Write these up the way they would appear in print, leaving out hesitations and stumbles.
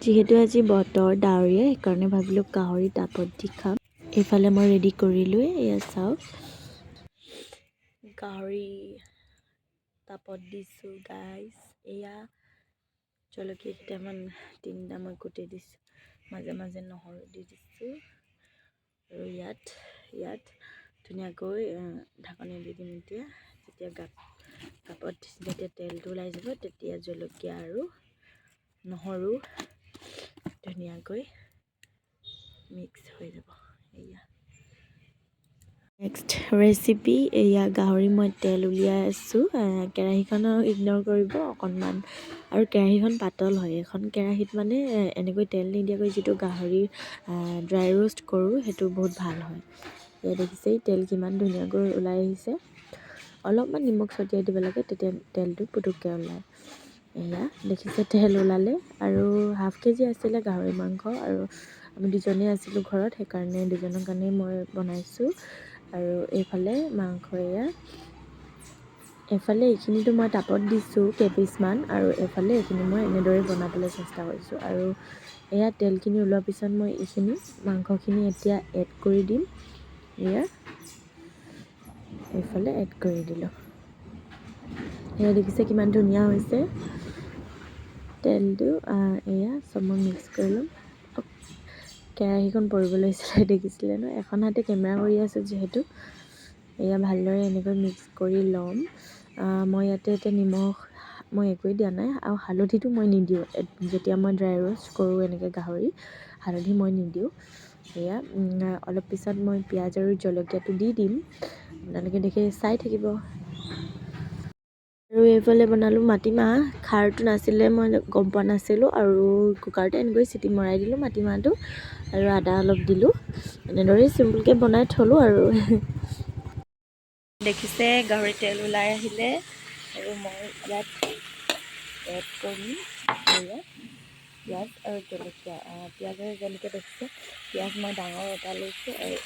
যিহেতু আজি বতৰ ডাৱৰীয়া সেইকাৰণে ভাবিলোঁ গাহৰি তাপত দি খাম। এইফালে মই ৰেডি কৰিলোঁ, এয়া চাওক গাহৰি তাপত দিছোঁ গাইজ। এয়া জলকীয়া কেইটামান 3টা মই কুটি দিছোঁ, মাজে মাজে নহৰু দি দিছোঁ আৰু ইয়াত ধুনীয়াকৈ ঢাকনি দি দিম। যেতিয়া তাপত যেতিয়া তেলটো ওলাই যাব তেতিয়া জলকীয়া আৰু নহৰু ধুনীয়াকৈ মিক্স হৈ যাব। এয়া নেক্সট ৰেচিপি, এয়া গাহৰি মই তেল উলিয়াই আছোঁ। কেৰাহীখনক ইগন'ৰ কৰিব অকণমান, আৰু কেৰাহীখন পাতল হয়। এখন কেৰাহীত মানে এনেকৈ তেল নিদিয়াকৈ যিটো গাহৰি ড্ৰাই ৰোষ্ট কৰোঁ সেইটো বহুত ভাল হয়। এয়া দেখিছেই তেল কিমান ধুনীয়াকৈ ওলাই আহিছে। অলপমান নিমখ ছটিয়াই দিব লাগে, তেতিয়া তেলটো পুটুককৈ ওলায়। এয়া দেখিছে তেল ওলালে, আৰু হাফ কেজি আছিলে গাহৰি মাংস, আৰু আমি দুজনেই আছিলোঁ ঘৰত, সেইকাৰণে দুজনৰ কাৰণেই মই বনাইছোঁ। আৰু এইফালে মাংস, এইফালে এইখিনিতো মই তাপত দিছোঁ কেইপিচমান, আৰু এইফালে এইখিনি মই এনেদৰে বনাবলৈ চেষ্টা কৰিছোঁ। আৰু এয়া তেলখিনি ওলোৱাৰ পিছত মই এইখিনি মাংসখিনি এতিয়া এড কৰি দিম। এয়া এইফালে এড কৰি দিলোঁ। এয়া দেখিছে কিমান ধুনীয়া হৈছে তেলটো। এয়া চব মই মিক্স কৰি ল'ম। কেৰাহীখন পৰিব লৈছিলে, দেখিছিলে ন? এখন হাতে কেমেৰা কৰি আছোঁ যিহেতু। এয়া ভালদৰে এনেকৈ মিক্স কৰি ল'ম। মই ইয়াতে এতিয়া নিমখ মই একোৱেই দিয়া নাই, আৰু হালধিটো মই নিদিওঁ। যেতিয়া মই ড্ৰাই ৰোষ্ট কৰোঁ এনেকৈ গাহৰি, হালধি মই নিদিওঁ। এয়া অলপ পিছত মই পিঁয়াজ আৰু জলকীয়াটো দি দিম, আপোনালোকে দেখি চাই থাকিব। আৰু এইফালে বনালোঁ মাটিমাহ। খাৰটো নাছিলে, মই গম পোৱা নাছিলোঁ, আৰু কুকাৰতে এনেকৈ চিটি মৰাই দিলোঁ মাটিমাহটো, আৰু আদা অলপ দিলোঁ। এনেদৰেই চিম্পুলকৈ বনাই থ'লোঁ আৰু। দেখিছে গাহৰি তেল ওলাই আহিলে, আৰু মই ইয়াত এড কৰিম পিঁয়াজ আৰু জলকীয়া। পিঁয়াজ আৰু জলকীয়া দেখিছে, পিঁয়াজ মই ডাঙৰ এটা লৈছোঁ, আৰু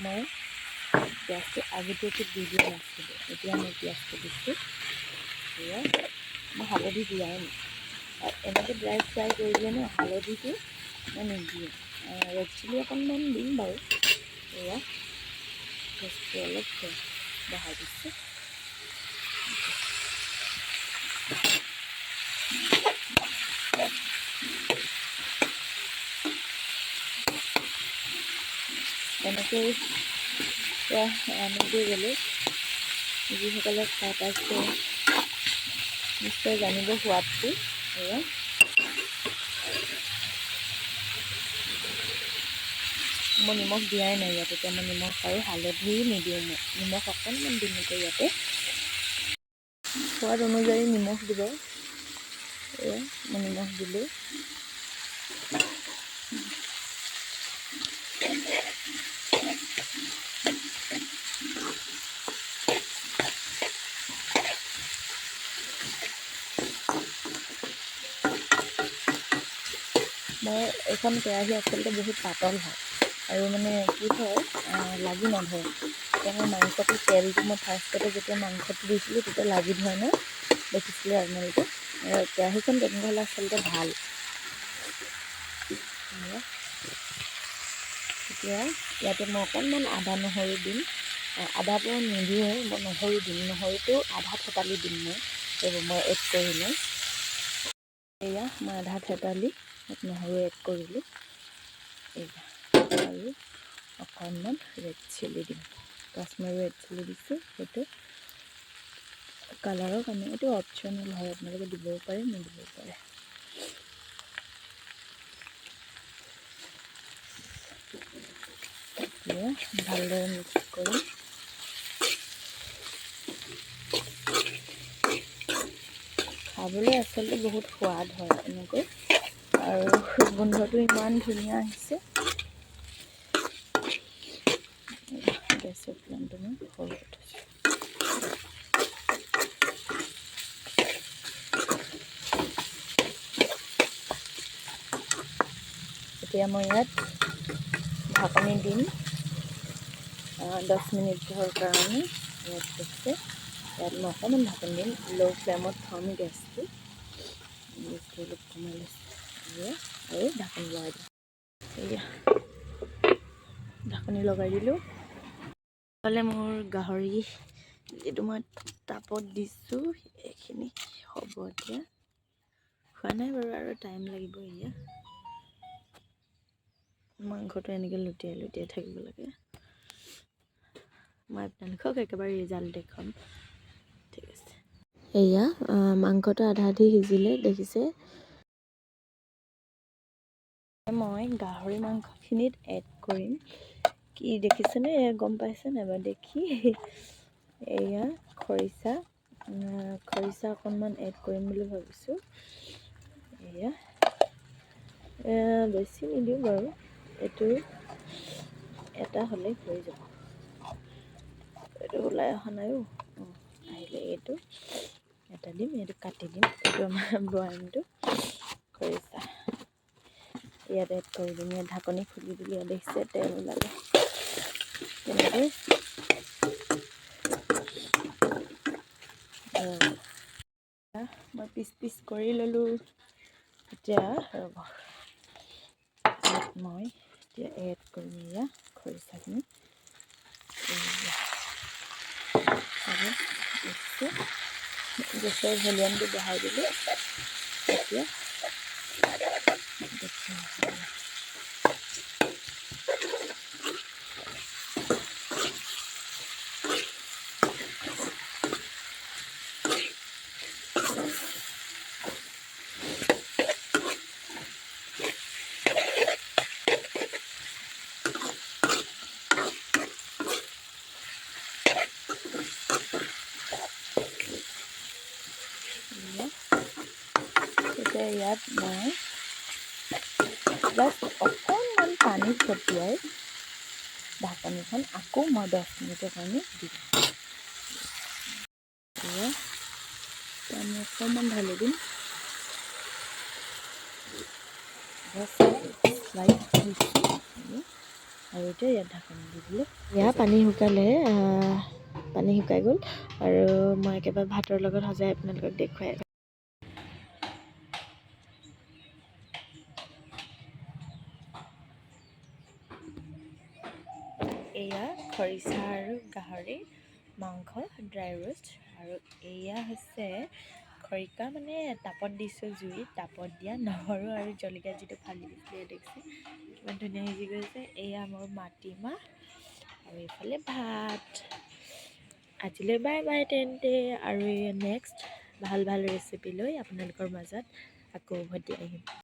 মই পিঁয়াজটো আগতীয়াকৈ দি দিয়া নাছিলোঁ, এতিয়া মই পিঁয়াজটো দিছোঁ। এয়া মই হালধি দিয়াই নাই, এনেকৈ ড্ৰাই ফ্ৰাই কৰিলে ন হালধিটো মই নিদিওঁ। ৰেড চিলি অকণমান দিম বাৰু। এয়া গেছটো অলপ বঢ়াই দিছোঁ। এনেকৈ নিদি গ'লোঁ। যিসকলে খাই পাইছে নিশ্চয় জানিব সোৱাদটো। এয়া মই নিমখ দিয়াই নাই ইয়াত, এতিয়া মই নিমখ আৰু হালধি নিদিওঁ। মই নিমখ অকণমান দিম এতিয়া ইয়াতে, সোৱাদ অনুযায়ী নিমখ দিব। এয়া মই নিমখ দিলোঁ। মই এইখন কেৰাহী আচলতে বহুত পাতল হয়, আৰু মানে কি হয় লাগি নধৰে। এতিয়া মই মাংসটো তেলটো মই ফাৰ্ষ্টতে যেতিয়া মাংসটো দিছিলোঁ তেতিয়া লাগি ধৰে ন, দেখিছিলে আপোনালোকে। কেৰাহীখন তেনেকুৱা হ'লে আচলতে ভাল। এতিয়া ইয়াতে মই অকণমান আদা নহৰু দিম। আদাটো নিদিওঁৱেই, মই নহৰু দিম। নহৰুটো আধা থেতালি দিম মই এড কৰি লওঁ। এয়া মই আধা থেতালি নহৰু এড কৰিলোঁ। এয়া আৰু অকণমান ৰেড চিলি দিম, কাশ্মীৰী ৰেড চিলি দিছোঁ। সেইটো কালাৰৰ কাৰণে, এইটো অপশ্যনেল হয়, আপোনালোকে দিবও পাৰে নিদিবও পাৰে। এতিয়া ভালদৰে মিক্স কৰি খাবলৈ আচলতে বহুত সোৱাদ হয় এনেকৈ, আৰু গোন্ধটো ইমান ধুনীয়া আহিছে। গেছৰ ফ্লেমটো মই সৰুকৈ থৈছোঁ। এতিয়া মই ইয়াত ঢাকনি দিম 10 মিনিটৰ কাৰণে। ইয়াত হৈছে ইয়াত মই অকণমান ঢাকনি দিম, ল' ফ্লেমত থ'ম গেছটো অলপ কমাই লৈছোঁ। আৰু ঢাকনি লগাই দিম। এয়া ঢাকনি লগাই দিলোঁ। হ'লে মোৰ গাহৰি যিটো মই তাপত দিছোঁ এইখিনি হ'ব এতিয়া। খোৱা নাই বাৰু আৰু টাইম লাগিব। এয়া মাংসটো এনেকৈ লুটিয়াই লুটিয়াই থাকিব লাগে। মই আপোনালোকক একেবাৰে ৰিজাল্ট দেখুৱাম। ঠিক আছে। এয়া মাংসটো আধা আধি সিজিলে দেখিছে। মই গাহৰি মাংসখিনিত এড কৰিম কি দেখিছেনে, গম পাইছে নাই বাৰু দেখি? এয়া খৰিচা অকণমান এড কৰিম বুলি ভাবিছোঁ। এয়া বেছি নিদিওঁ বাৰু, এইটো এটা হ'লেই হৈ যাব। এইটো ওলাই অহা নাইও, আহিলে এইটো এটা দিম, এইটো কাটি দিম। এইটো আমাৰ বয়ামটো খৰিচা ইয়াত এড কৰি দিম। ইয়াত ঢাকনি খুলি দিলে দেখিছে তেল ওলালে। তেনেকৈ মই পিচ কৰি ল'লোঁ। এতিয়া ৰ'ব, মই এতিয়া এড কৰিম এয়া খৰিচাখিনি। গেছৰ ভলিউমটো বঢ়াই দিলোঁ। এতিয়া ইয়াত মই জাষ্ট অকণমান পানী ছটিয়াই ঢাকনিখন আকৌ মই 10 মিনিটৰ কাৰণে দিম। পানী অকণমান ঢালি দিম। আৰু এতিয়া ইয়াত ঢাকনি দি দিলোঁ। এয়া পানী শুকালে, পানী শুকাই গ'ল আৰু মই একেবাৰে ভাতৰ লগত সজাই আপোনালোকক দেখুৱাই আছোঁ। এয়া খৰিচা আৰু গাহৰি মাংস ড্ৰাই ৰোষ্ট, আৰু এয়া হৈছে খৰিকা মানে তাপত দিছোঁ, জুইত তাপত দিয়া নহৰু আৰু জলকীয়া যিটো ফালি দিছিলে দেখিছে কিমান ধুনীয়া সিজি গৈছে। এয়া মোৰ মাটিমাহ আৰু এইফালে ভাত। আজিলৈ বাই বাই তেন্তে, আৰু নেক্সট ভাল ৰেচিপি লৈ আপোনালোকৰ মাজত আকৌ উভতি আহিম।